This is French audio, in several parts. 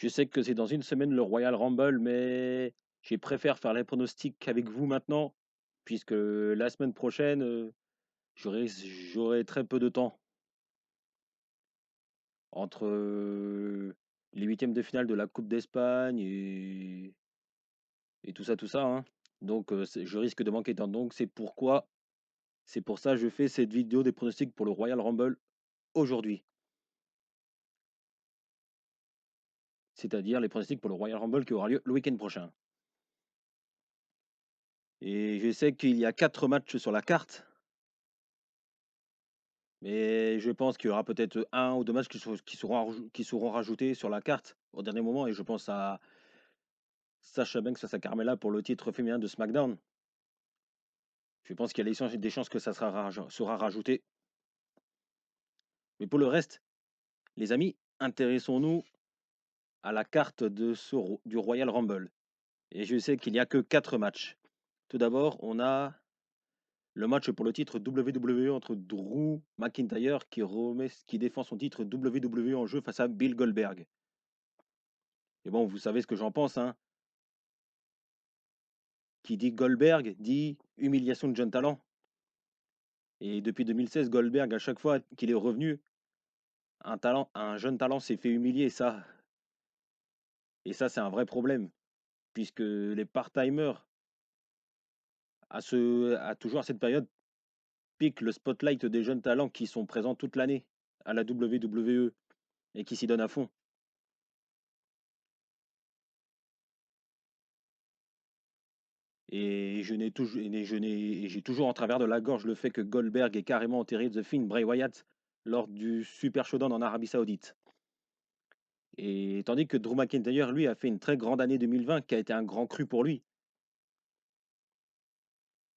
Je sais que c'est dans une semaine le Royal Rumble, mais je préfère faire les pronostics avec vous maintenant, puisque la semaine prochaine, j'aurai très peu de temps entre les huitièmes de finale de la Coupe d'Espagne et tout ça, hein. Donc, je risque de manquer de temps. Donc, c'est pour ça que je fais cette vidéo des pronostics pour le Royal Rumble aujourd'hui, c'est-à-dire les pronostics pour le Royal Rumble qui aura lieu le week-end prochain. Et je sais qu'il y a 4 matchs sur la carte. Mais je pense qu'il y aura peut-être un ou 2 matchs qui seront rajoutés sur la carte au dernier moment et je pense à Sasha Banks face à Carmella pour le titre féminin de SmackDown. Je pense qu'il y a des chances que ça sera rajouté. Mais pour le reste, les amis, intéressons-nous à la carte du Royal Rumble. Et je sais qu'il n'y a que 4 matchs. Tout d'abord, on a le match pour le titre WWE entre Drew McIntyre qui défend son titre WWE en jeu face à Bill Goldberg. Et bon, vous savez ce que j'en pense, hein. Qui dit Goldberg dit humiliation de jeune talent. Et depuis 2016, Goldberg, à chaque fois qu'il est revenu, un jeune talent s'est fait humilier. Et ça, c'est un vrai problème, puisque les part-timers, toujours à cette période, piquent le spotlight des jeunes talents qui sont présents toute l'année à la WWE et qui s'y donnent à fond. Et j'ai toujours en travers de la gorge le fait que Goldberg ait carrément enterré The Fiend Bray Wyatt lors du Super Showdown en Arabie Saoudite. Et tandis que Drew McIntyre, lui, a fait une très grande année 2020 qui a été un grand cru pour lui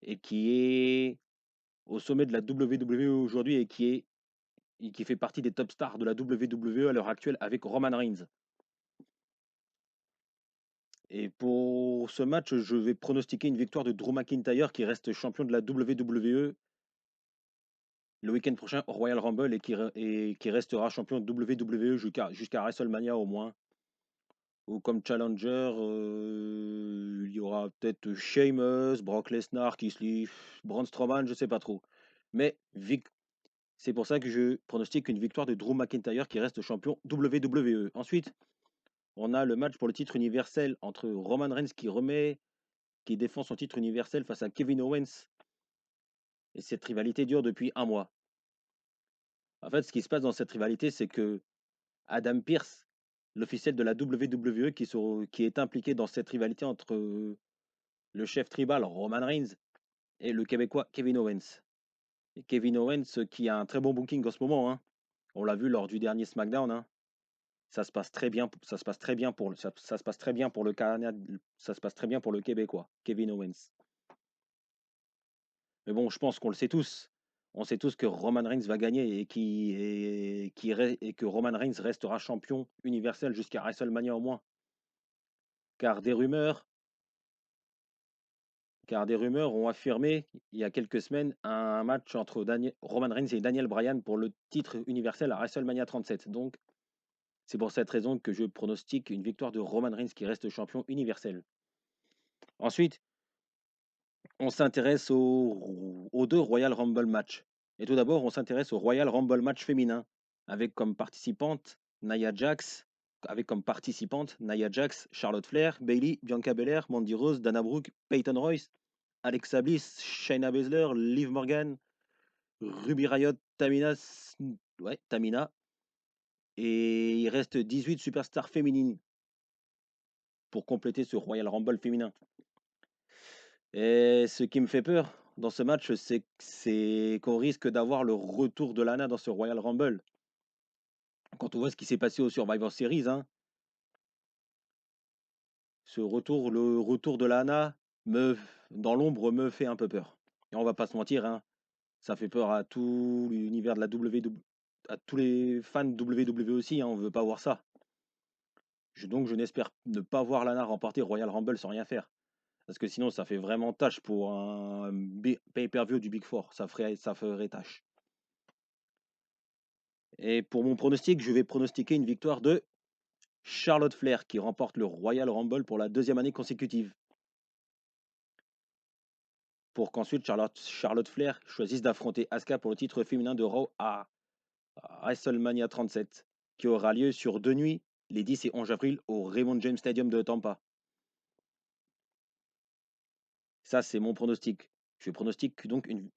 et qui est au sommet de la WWE aujourd'hui et qui fait partie des top stars de la WWE à l'heure actuelle avec Roman Reigns. Et pour ce match, je vais pronostiquer une victoire de Drew McIntyre qui reste champion de la WWE le week-end prochain au Royal Rumble et qui restera champion de WWE jusqu'à WrestleMania au moins. Ou comme challenger, il y aura peut-être Sheamus, Brock Lesnar, Keith Lee, Braun Strowman, je sais pas trop. Mais c'est pour ça que je pronostique une victoire de Drew McIntyre qui reste champion WWE. Ensuite, on a le match pour le titre universel entre Roman Reigns qui défend son titre universel face à Kevin Owens. Et cette rivalité dure depuis un mois. En fait, ce qui se passe dans cette rivalité, c'est que Adam Pearce, l'officiel de la WWE qui est impliqué dans cette rivalité entre le chef tribal Roman Reigns et le Québécois Kevin Owens. Et Kevin Owens qui a un très bon booking en ce moment, hein. On l'a vu lors du dernier SmackDown, hein. Ça se passe très bien, ça se passe très bien pour ça se passe très bien pour le Canada, ça se passe très bien pour le Québécois Kevin Owens. Mais bon, je pense qu'on le sait tous. On sait tous que Roman Reigns va gagner et que Roman Reigns restera champion universel jusqu'à WrestleMania au moins. Car des rumeurs, car des rumeurs ont affirmé il y a quelques semaines un match entre Roman Reigns et Daniel Bryan pour le titre universel à WrestleMania 37. Donc, c'est pour cette raison que je pronostique une victoire de Roman Reigns qui reste champion universel. Ensuite, on s'intéresse aux deux Royal Rumble match. Et tout d'abord, on s'intéresse au Royal Rumble match féminin, avec comme participante Nia Jax, Charlotte Flair, Bayley, Bianca Belair, Mandy Rose, Dana Brooke, Peyton Royce, Alexa Bliss, Shayna Baszler, Liv Morgan, Ruby Riott, Tamina. Et il reste 18 superstars féminines pour compléter ce Royal Rumble féminin. Et ce qui me fait peur dans ce match, c'est qu'on risque d'avoir le retour de Lana dans ce Royal Rumble. Quand on voit ce qui s'est passé au Survivor Series, hein, le retour de Lana dans l'ombre me fait un peu peur. Et on va pas se mentir, hein, ça fait peur à tout l'univers de la WWE, à tous les fans de WWE aussi, hein, on veut pas voir ça. Donc je n'espère ne pas voir Lana remporter Royal Rumble sans rien faire. Parce que sinon, ça fait vraiment tâche pour un pay-per-view du Big Four. Ça ferait tâche. Et pour mon pronostic, je vais pronostiquer une victoire de Charlotte Flair qui remporte le Royal Rumble pour la deuxième année consécutive. Pour qu'ensuite Charlotte Flair choisisse d'affronter Asuka pour le titre féminin de Raw à WrestleMania 37, qui aura lieu sur 2 nuits, les 10 et 11 avril, au Raymond James Stadium de Tampa. Ça, c'est mon pronostic. Je pronostique donc une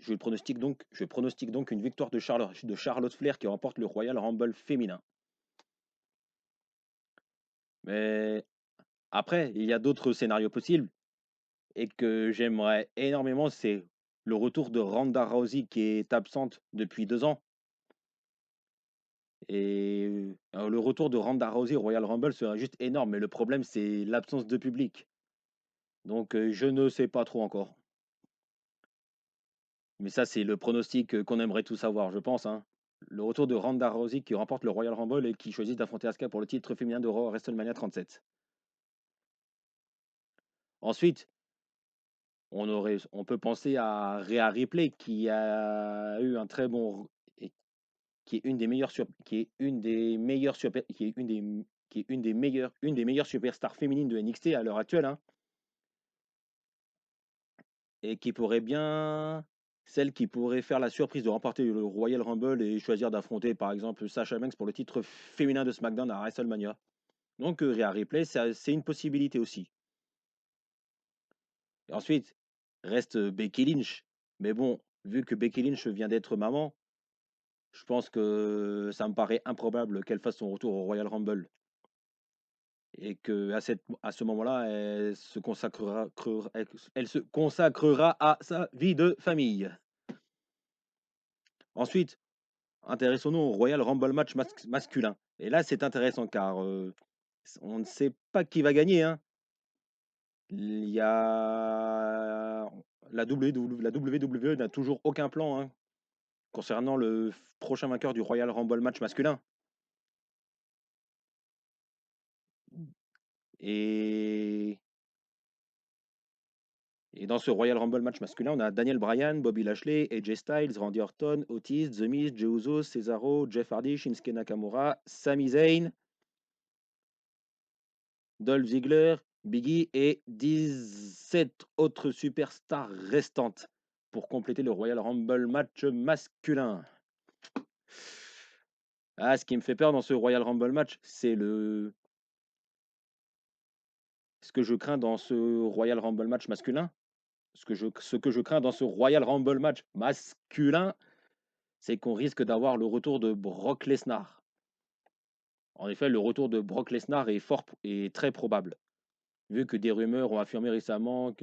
victoire de Charlotte Flair qui remporte le Royal Rumble féminin. Mais après, il y a d'autres scénarios possibles et que j'aimerais énormément, c'est le retour de Ronda Rousey qui est absente depuis 2 ans. Et le retour de Ronda Rousey au Royal Rumble serait juste énorme. Mais le problème, c'est l'absence de public. Donc, je ne sais pas trop encore. Mais ça, c'est le pronostic qu'on aimerait tous savoir, je pense, hein. Le retour de Ronda Rousey qui remporte le Royal Rumble et qui choisit d'affronter Asuka pour le titre féminin de Raw à WrestleMania 37. Ensuite, on peut penser à Rhea Ripley qui a eu un très bon et qui est une des meilleures qui est une des meilleures une des meilleures superstars féminines de NXT à l'heure actuelle, hein, et qui pourrait bien celle qui pourrait faire la surprise de remporter le Royal Rumble et choisir d'affronter par exemple Sasha Banks pour le titre féminin de SmackDown à WrestleMania. Donc Rhea Ripley, c'est une possibilité aussi. Et ensuite, reste Becky Lynch. Mais bon, vu que Becky Lynch vient d'être maman, je pense que ça me paraît improbable qu'elle fasse son retour au Royal Rumble. Et que à ce moment-là, elle se consacrera à sa vie de famille. Ensuite, intéressons-nous au Royal Rumble match masculin. Et là, c'est intéressant car on ne sait pas qui va gagner, hein. Il y a la WWE n'a toujours aucun plan, hein, concernant le prochain vainqueur du Royal Rumble match masculin. Et, et dans ce Royal Rumble match masculin, on a Daniel Bryan, Bobby Lashley, AJ Styles, Randy Orton, Otis, The Miz, Jey Uso, Cesaro, Jeff Hardy, Shinsuke Nakamura, Sami Zayn, Dolph Ziggler, Biggie et 17 autres superstars restantes pour compléter le Royal Rumble match masculin. Ah, ce qui me fait peur dans ce Royal Rumble match, c'est ce que je crains dans ce Royal Rumble match masculin. Ce que je crains dans ce Royal Rumble match masculin, c'est qu'on risque d'avoir le retour de Brock Lesnar. En effet, le retour de Brock Lesnar est très probable, vu que des rumeurs ont affirmé récemment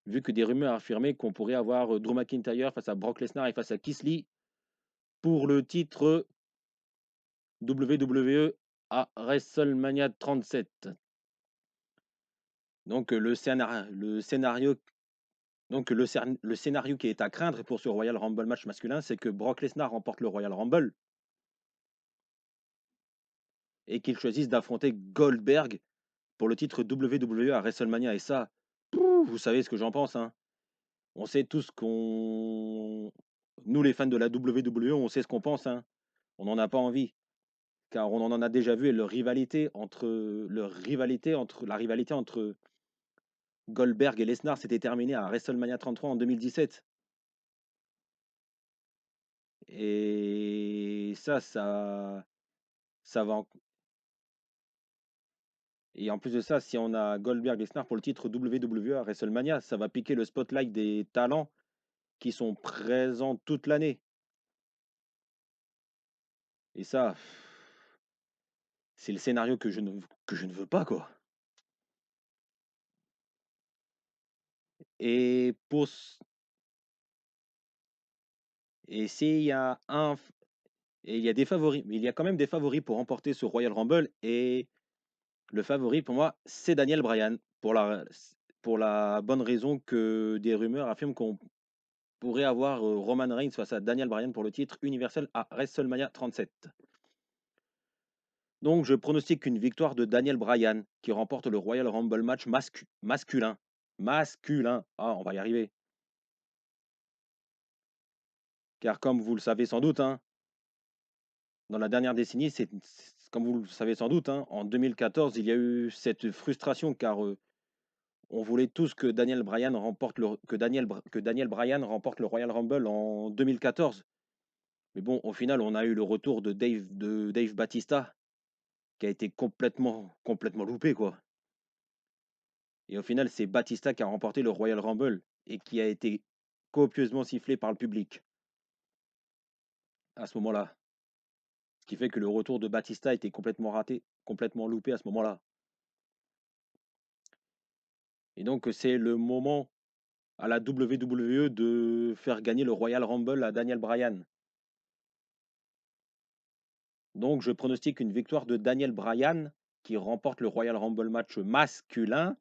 vu que des rumeurs ont affirmé qu'on pourrait avoir Drew McIntyre face à Brock Lesnar et face à Keith Lee pour le titre WWE à WrestleMania 37. Donc le scénario qui est à craindre pour ce Royal Rumble match masculin, c'est que Brock Lesnar remporte le Royal Rumble et qu'il choisisse d'affronter Goldberg pour le titre WWE à WrestleMania. Et ça, vous savez ce que j'en pense, hein. On sait tous qu'on... Nous, les fans de la WWE, on sait ce qu'on pense, hein. On n'en a pas envie, car on en a déjà vu et la rivalité entre Goldberg et Lesnar s'était terminée à WrestleMania 33 en 2017. Et ça va. Et en plus de ça, si on a Goldberg et Lesnar pour le titre WWE à WrestleMania, ça va piquer le spotlight des talents qui sont présents toute l'année. Et ça, c'est le scénario que je ne veux pas, quoi. Et pour et s'il y a un et il y a des favoris, mais il y a quand même des favoris pour remporter ce Royal Rumble et le favori pour moi, c'est Daniel Bryan pour la bonne raison que des rumeurs affirment qu'on pourrait avoir Roman Reigns face à Daniel Bryan pour le titre universel à WrestleMania 37. Donc je pronostique une victoire de Daniel Bryan qui remporte le Royal Rumble match masculin. Masculin. Ah, on va y arriver. Car comme vous le savez sans doute, hein, dans la dernière décennie, comme vous le savez sans doute, hein, en 2014, il y a eu cette frustration car on voulait tous que Daniel Bryan remporte le Royal Rumble en 2014. Mais bon, au final, on a eu le retour de Dave Batista qui a été complètement loupé, quoi. Et au final, c'est Batista qui a remporté le Royal Rumble et qui a été copieusement sifflé par le public à ce moment-là. Ce qui fait que le retour de Batista était complètement raté, complètement loupé à ce moment-là. Et donc, c'est le moment à la WWE de faire gagner le Royal Rumble à Daniel Bryan. Donc, je pronostique une victoire de Daniel Bryan qui remporte le Royal Rumble match masculin,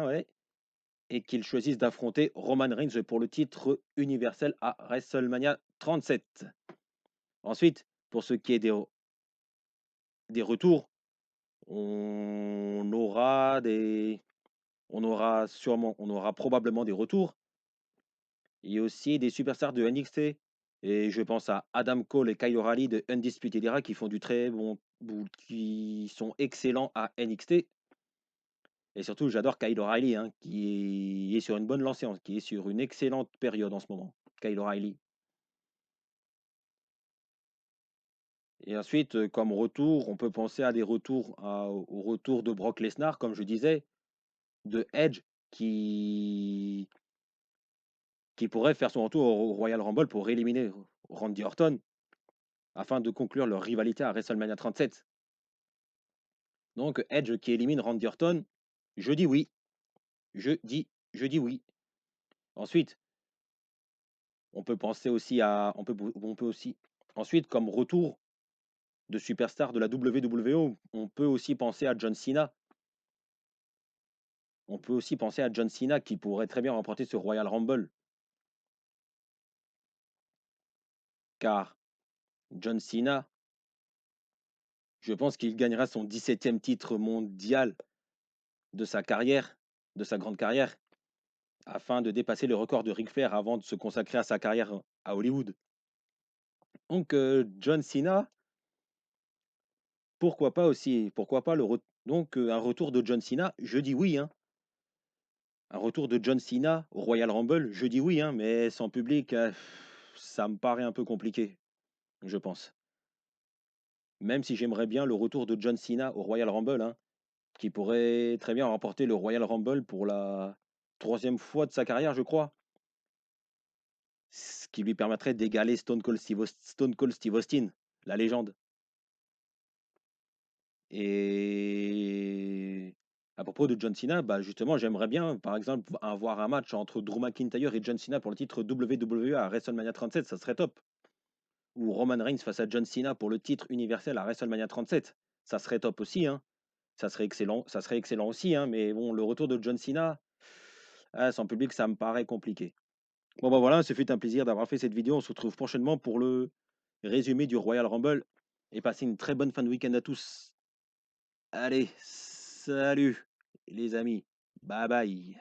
ouais, et qu'il choisisse d'affronter Roman Reigns pour le titre universel à WrestleMania 37. Ensuite, pour ce qui est des retours, on aura des, on aura probablement des retours. Il y a aussi des superstars de NXT. Et je pense à Adam Cole et Kyle O'Reilly de Undisputed Era qui font du très bon, qui sont excellents à NXT. Et surtout, j'adore Kyle O'Reilly, hein, qui est sur une bonne lancée, qui est sur une excellente période en ce moment. Kyle O'Reilly. Et ensuite, comme retour, on peut penser à des retours, au retour de Brock Lesnar, comme je disais, de Edge, qui, qui pourrait faire son retour au Royal Rumble pour éliminer Randy Orton afin de conclure leur rivalité à WrestleMania 37. Donc Edge qui élimine Randy Orton, je dis oui. Je dis oui. Ensuite, on peut penser aussi à. On peut aussi. Ensuite, comme retour de superstar de la WWE, on peut aussi penser à John Cena. On peut aussi penser à John Cena qui pourrait très bien remporter ce Royal Rumble. Car John Cena, je pense qu'il gagnera son 17e titre mondial de sa carrière, de sa grande carrière, afin de dépasser le record de Ric Flair avant de se consacrer à sa carrière à Hollywood. Donc John Cena, pourquoi pas aussi, pourquoi pas donc un retour de John Cena, je dis oui, hein. Un retour de John Cena au Royal Rumble, je dis oui, hein, mais sans public, ça me paraît un peu compliqué, je pense. Même si j'aimerais bien le retour de John Cena au Royal Rumble, hein, qui pourrait très bien remporter le Royal Rumble pour la troisième fois de sa carrière, je crois. Ce qui lui permettrait d'égaler Stone Cold Steve Austin, la légende. Et à propos de John Cena, bah justement, j'aimerais bien, par exemple, avoir un match entre Drew McIntyre et John Cena pour le titre WWE à WrestleMania 37, ça serait top. Ou Roman Reigns face à John Cena pour le titre universel à WrestleMania 37, ça serait top aussi, hein. Ça serait excellent aussi, hein. Mais bon, le retour de John Cena, sans public, ça me paraît compliqué. Bon bah voilà, ce fut un plaisir d'avoir fait cette vidéo. On se retrouve prochainement pour le résumé du Royal Rumble et passez une très bonne fin de week-end à tous. Allez, salut les amis. Bye bye.